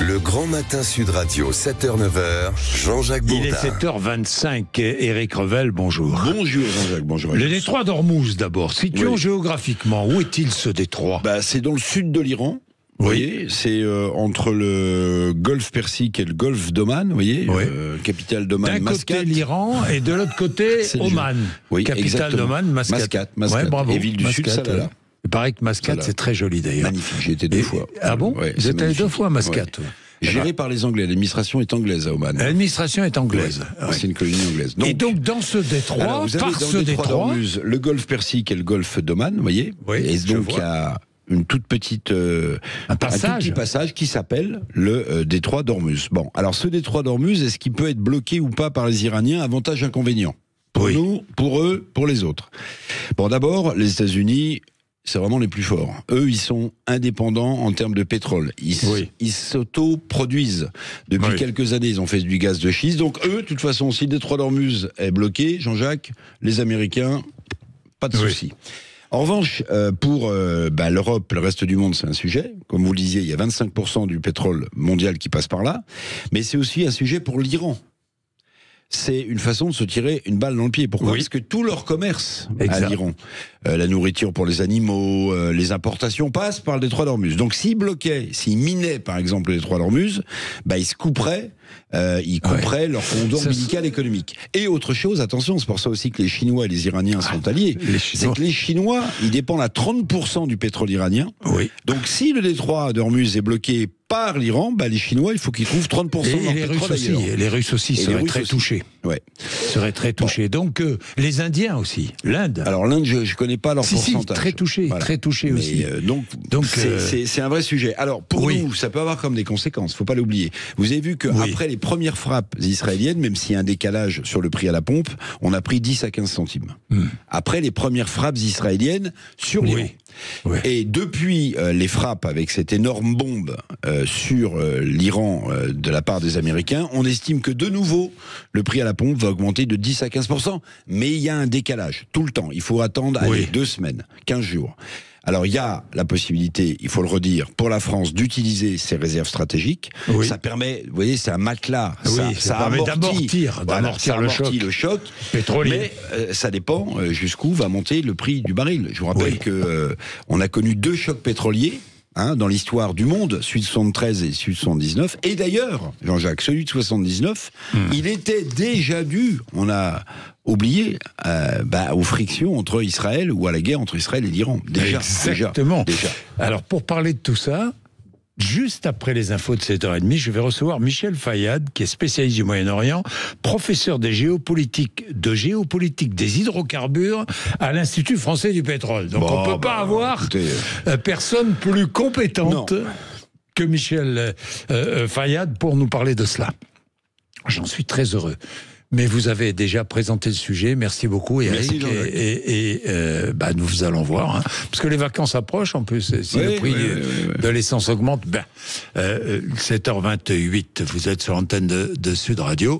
Le grand matin Sud Radio, 7h-9h, Jean-Jacques Bourdin. Il est 7h25, Éric Revel, bonjour. Bonjour Jean-Jacques, bonjour. Le détroit d'Ormuz d'abord, situons géographiquement, où est-il ce détroit ? C'est dans le sud de l'Iran. Vous voyez, c'est entre le golfe Persique et le golfe d'Oman, vous voyez, capitale d'Oman, Mascate. D'un côté l'Iran et de l'autre côté Oman. Oui, capitale exactement. d'Oman, Mascate. Mascate. Ouais, bravo. Et ville du Sud, Salalah. Il paraît que Mascate, c'est très joli d'ailleurs. Magnifique, j'ai été deux fois. Ah bon ? Ouais, vous êtes allé 2 fois à Mascate. Ouais. Géré par les Anglais, l'administration est anglaise à Oman. L'administration est anglaise. C'est une colonie anglaise. Et donc dans ce détroit, vous avez dans le détroit d'Ormuz, le golfe Persique et le golfe d'Oman, vous voyez. Et donc il y a une toute petite un tout petit passage qui s'appelle le détroit d'Ormuz. Bon, alors ce détroit d'Ormuz, est-ce qu'il peut être bloqué ou pas par les Iraniens ? Avantage, inconvénient. Pour nous, pour eux, pour les autres. Bon, d'abord, les États-Unis, c'est vraiment les plus forts. Eux, ils sont indépendants en termes de pétrole. Ils s'auto-produisent. Depuis quelques années, ils ont fait du gaz de schiste. Donc eux, de toute façon, si le détroit d'Ormuz est bloqué, Jean-Jacques, les Américains, pas de souci. En revanche, pour l'Europe, le reste du monde, c'est un sujet. Comme vous le disiez, il y a 25% du pétrole mondial qui passe par là. Mais c'est aussi un sujet pour l'Iran. C'est une façon de se tirer une balle dans le pied. Pourquoi ? Parce que tout leur commerce à l'Iran, la nourriture pour les animaux, les importations passent par le détroit d'Ormuz. Donc s'ils bloquaient, s'ils minaient par exemple le détroit d'Ormuz, ils se couperaient, leur cordon ombilical économique. Et autre chose, attention, c'est pour ça aussi que les Chinois et les Iraniens sont alliés. C'est que les Chinois, ils dépendent à 30% du pétrole iranien. Donc si le détroit d'Ormuz est bloqué par l'Iran, les Chinois, il faut qu'ils trouvent 30% de leur pétrole ailleurs. Les Russes aussi seraient très touchés. Seraient très touchés. Donc les Indiens aussi, l'Inde. Alors l'Inde, je ne connais pas leur pourcentage. Très touchés aussi. Donc c'est un vrai sujet. Alors pour nous, ça peut avoir comme des conséquences, faut pas l'oublier. Vous avez vu qu'après les premières frappes israéliennes, même s'il y a un décalage sur le prix à la pompe, on a pris 10 à 15 centimes. Après les premières frappes israéliennes sur l'Iran. Et depuis les frappes avec cette énorme bombe sur l'Iran de la part des Américains, on estime que de nouveau le prix à la pompe va augmenter de 10 à 15%. Mais il y a un décalage tout le temps. Il faut attendre 2 semaines, 15 jours. Alors il y a la possibilité, il faut le redire, pour la France d'utiliser ses réserves stratégiques. Ça permet, vous voyez, c'est un matelas. Ça permet d'amortir le choc pétrolier. Mais ça dépend jusqu'où va monter le prix du baril. Je vous rappelle que on a connu 2 chocs pétroliers dans l'histoire du monde, celui de 73 et celui de 79. Et d'ailleurs, Jean-Jacques, celui de 79, il était déjà dû, on a oublié, aux frictions entre Israël ou à la guerre entre Israël et l'Iran. Exactement. Déjà. Alors, pour parler de tout ça, juste après les infos de 7h30, je vais recevoir Michel Fayad, qui est spécialiste du Moyen-Orient, professeur de géopolitique des hydrocarbures à l'Institut français du pétrole. Donc on ne peut pas avoir personne plus compétente que Michel Fayad pour nous parler de cela. J'en suis très heureux. Mais vous avez déjà présenté le sujet, merci beaucoup Eric. Merci, nous allons voir, parce que les vacances approchent en plus, si le prix de l'essence augmente. 7h28, vous êtes sur l'antenne de Sud Radio.